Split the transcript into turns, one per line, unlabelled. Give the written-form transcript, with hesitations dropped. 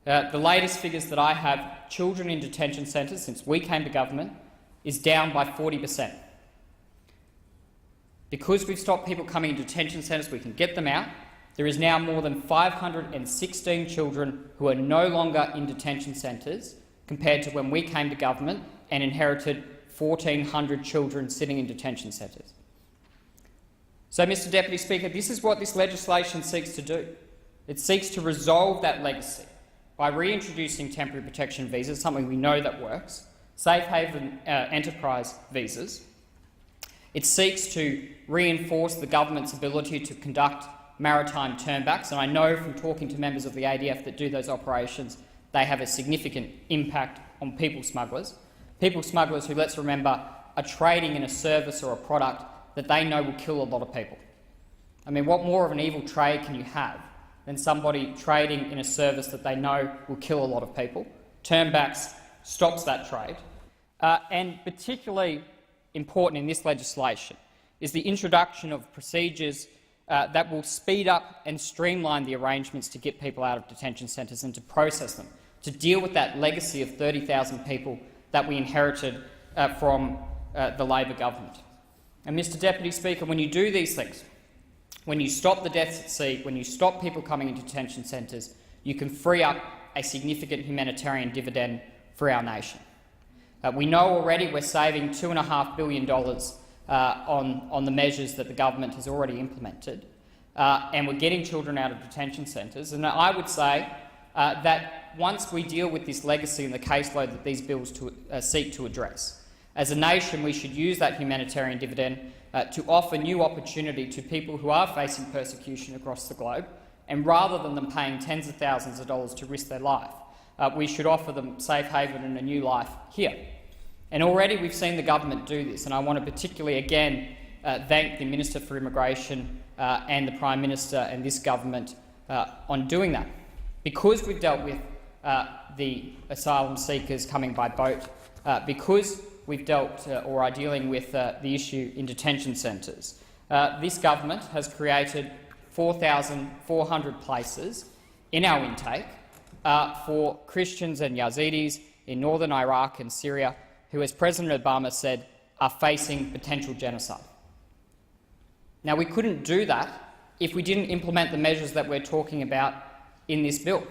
The latest figures that I have, children in detention centres since we came to government is down by 40%. Because we've stopped people coming into detention centres, we can get them out. There is now more than 516 children who are no longer in detention centres compared to when we came to government and inherited 1,400 children sitting in detention centres. So, Mr Deputy Speaker, this is what this legislation seeks to do. It seeks to resolve that legacy by reintroducing temporary protection visas, something we know that works, safe haven enterprise visas. It seeks to reinforce the government's ability to conduct maritime turnbacks, and I know from talking to members of the ADF that do those operations, they have a significant impact on people smugglers who, let's remember, are trading in a service or a product that they know will kill a lot of people. I mean, what more of an evil trade can you have than somebody trading in a service that they know will kill a lot of people? Turnbacks stops that trade. And particularly important in this legislation is the introduction of procedures that will speed up and streamline the arrangements to get people out of detention centres and to process them, to deal with that legacy of 30,000 people that we inherited from the Labor government. And, Mr Deputy Speaker, when you do these things, when you stop the deaths at sea, when you stop people coming into detention centres, you can free up a significant humanitarian dividend for our nation. We know already we're saving $2.5 billion on the measures that the government has already implemented, and we're getting children out of detention centres. And I would say that once we deal with this legacy and the caseload that these bills seek to address, as a nation we should use that humanitarian dividend to offer new opportunity to people who are facing persecution across the globe, and rather than them paying tens of thousands of dollars to risk their life, we should offer them safe haven and a new life here. And already we've seen the government do this, and I want to particularly again thank the Minister for Immigration and the Prime Minister and this government on doing that. Because we've dealt with the asylum seekers coming by boat, because we've dealt or are dealing with the issue in detention centres, this government has created 4,400 places in our intake for Christians and Yazidis in northern Iraq and Syria who, as President Obama said, are facing potential genocide. Now, we couldn't do that if we didn't implement the measures that we're talking about in this bill.